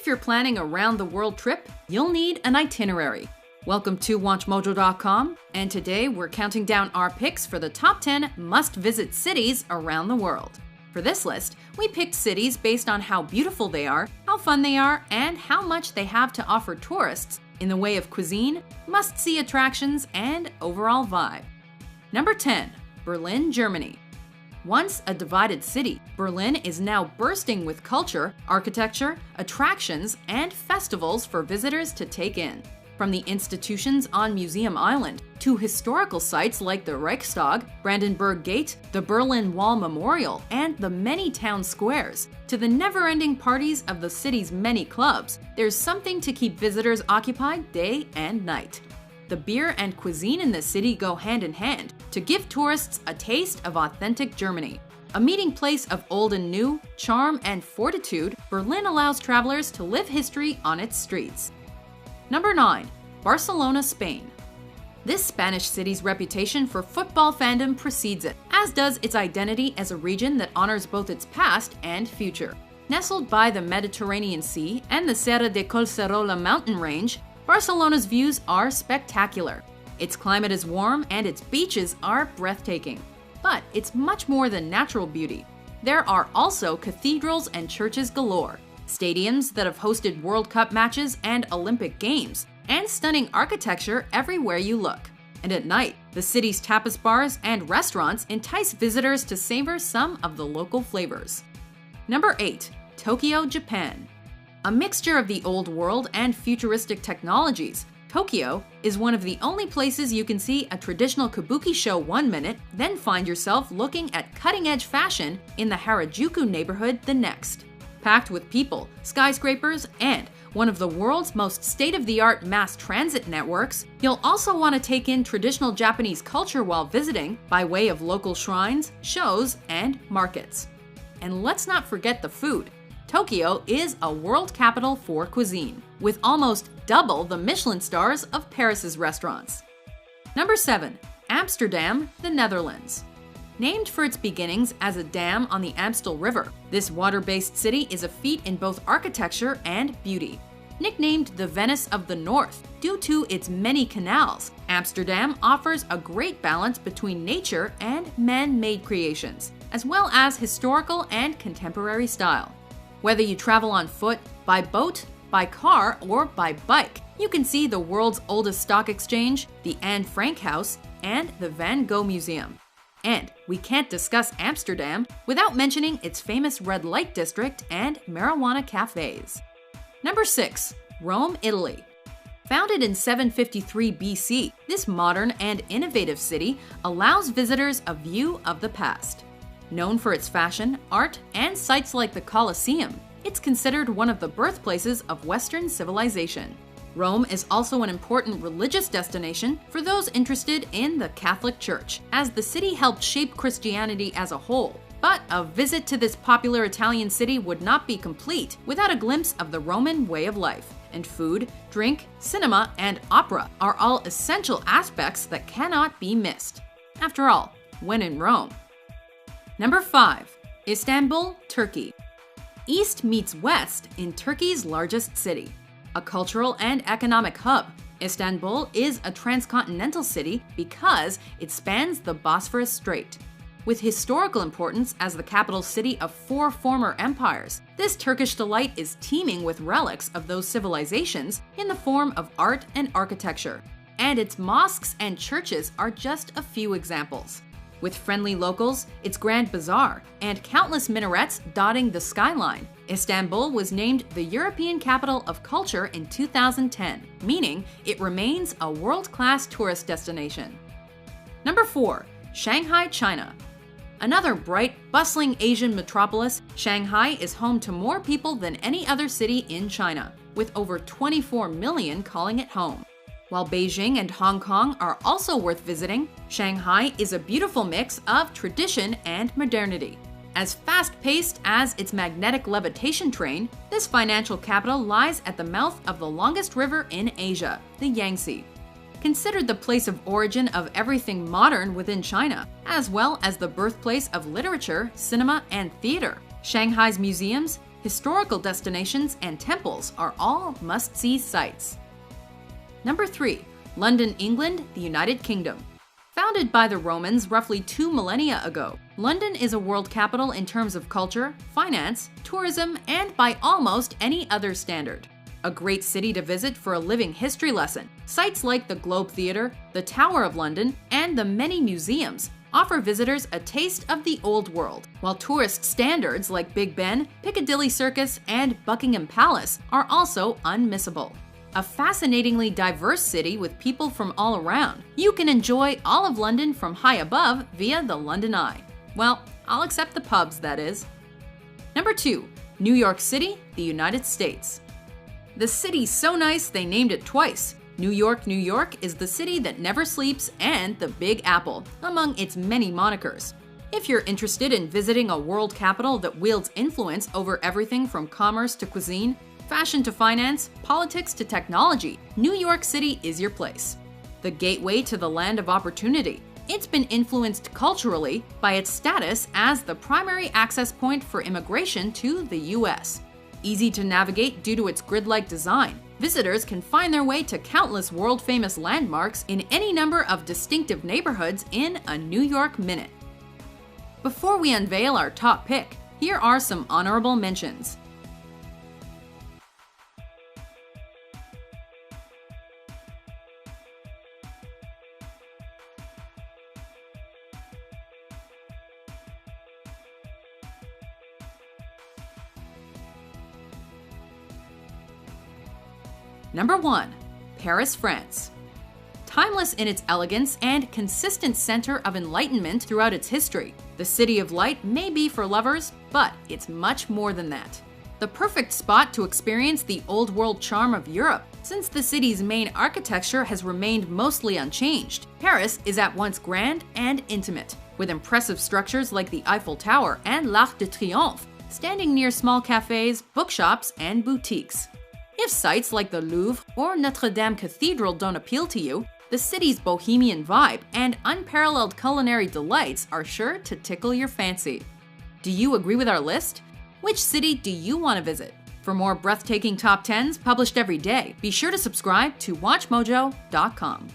you're planning a round-the-world trip, you'll need an itinerary. Welcome to WatchMojo.com, and today we're counting down our picks for the top 10 must-visit cities around the world. For this list, we picked cities based on how beautiful they are, how fun they are, and how much they have to offer tourists in the way of cuisine, must-see attractions, and overall vibe. Number 10. Berlin, Germany. Once a divided city, Berlin is now bursting with culture, architecture, attractions, and festivals for visitors to take in. From the institutions on Museum Island to historical sites like the Reichstag, Brandenburg Gate, the Berlin Wall Memorial, and the many town squares, to the never-ending parties of the city's many clubs, there's something to keep visitors occupied day and night. The beer and cuisine in this city go hand in hand to give tourists a taste of authentic Germany. A meeting place of old and new, charm and fortitude, Berlin allows travelers to live history on its streets. Number 9. Barcelona, Spain. This Spanish city's reputation for football fandom precedes it, as does its identity as a region that honors both its past and future. Nestled by the Mediterranean Sea and the Serra de Collserola mountain range, Barcelona's views are spectacular. Its climate is warm and its beaches are breathtaking. But it's much more than natural beauty. There are also cathedrals and churches galore, stadiums that have hosted World Cup matches and Olympic Games, and stunning architecture everywhere you look. And at night, the city's tapas bars and restaurants entice visitors to savor some of the local flavors. Number 8. Tokyo, Japan. A mixture of the old world and futuristic technologies, Tokyo is one of the only places you can see a traditional kabuki show one minute, then find yourself looking at cutting-edge fashion in the Harajuku neighborhood the next. Packed with people, skyscrapers, and one of the world's most state-of-the-art mass transit networks, you'll also want to take in traditional Japanese culture while visiting by way of local shrines, shows, and markets. And let's not forget the food. Tokyo is a world capital for cuisine, with almost double the Michelin stars of Paris's restaurants. Number 7. Amsterdam, the Netherlands. Named for its beginnings as a dam on the Amstel River, this water-based city is a feat in both architecture and beauty. Nicknamed the Venice of the North due to its many canals, Amsterdam offers a great balance between nature and man-made creations, as well as historical and contemporary style. Whether you travel on foot, by boat, by car, or by bike, you can see the world's oldest stock exchange, the Anne Frank House, and the Van Gogh Museum. And we can't discuss Amsterdam without mentioning its famous red light district and marijuana cafes. Number 6. Rome, Italy. Founded in 753 BC, this modern and innovative city allows visitors a view of the past. Known for its fashion, art, and sites like the Colosseum, it's considered one of the birthplaces of Western civilization. Rome is also an important religious destination for those interested in the Catholic Church, as the city helped shape Christianity as a whole. But a visit to this popular Italian city would not be complete without a glimpse of the Roman way of life. And food, drink, cinema, and opera are all essential aspects that cannot be missed. After all, when in Rome. Number 5. Istanbul, Turkey. East meets west in Turkey's largest city. A cultural and economic hub, Istanbul is a transcontinental city because it spans the Bosphorus Strait. With historical importance as the capital city of 4 former empires, this Turkish delight is teeming with relics of those civilizations in the form of art and architecture. And its mosques and churches are just a few examples. With friendly locals, its grand bazaar, and countless minarets dotting the skyline, Istanbul was named the European Capital of Culture in 2010, meaning it remains a world-class tourist destination. Number 4. Shanghai, China. Another bright, bustling Asian metropolis, Shanghai is home to more people than any other city in China, with over 24 million calling it home. While Beijing and Hong Kong are also worth visiting, Shanghai is a beautiful mix of tradition and modernity. As fast-paced as its magnetic levitation train, this financial capital lies at the mouth of the longest river in Asia, the Yangtze. Considered the place of origin of everything modern within China, as well as the birthplace of literature, cinema, and theater, Shanghai's museums, Historical destinations and temples are all must-see sites. Number 3. London, England, the United Kingdom. Founded by the Romans roughly 2 millennia ago, London is a world capital in terms of culture, finance, tourism, and by almost any other standard. A great city to visit for a living history lesson. Sites like the Globe Theatre, the Tower of London, and the many museums offer visitors a taste of the old world, while tourist standards like Big Ben, Piccadilly Circus, and Buckingham Palace are also unmissable. A fascinatingly diverse city with people from all around. You can enjoy all of London from high above via the London Eye. Well, I'll accept the pubs, that is. Number 2. New York City, the United States. The city's so nice they named it twice. New York, New York is the city that never sleeps and the Big Apple, among its many monikers. If you're interested in visiting a world capital that wields influence over everything from commerce to cuisine, fashion to finance, politics to technology, New York City is your place. The gateway to the land of opportunity. It's been influenced culturally by its status as the primary access point for immigration to the US. Easy to navigate due to its grid-like design, visitors can find their way to countless world-famous landmarks in any number of distinctive neighborhoods in a New York minute. Before we unveil our top pick, here are some honorable mentions. Number 1. Paris, France. Timeless in its elegance and consistent center of enlightenment throughout its history, the City of Light may be for lovers, but it's much more than that. The perfect spot to experience the old world charm of Europe, since the city's main architecture has remained mostly unchanged. Paris is at once grand and intimate, with impressive structures like the Eiffel Tower and l'Arc de Triomphe, standing near small cafes, bookshops, and boutiques. If sites like the Louvre or Notre Dame Cathedral don't appeal to you, the city's bohemian vibe and unparalleled culinary delights are sure to tickle your fancy. Do you agree with our list? Which city do you want to visit? For more breathtaking top 10s published every day, be sure to subscribe to WatchMojo.com.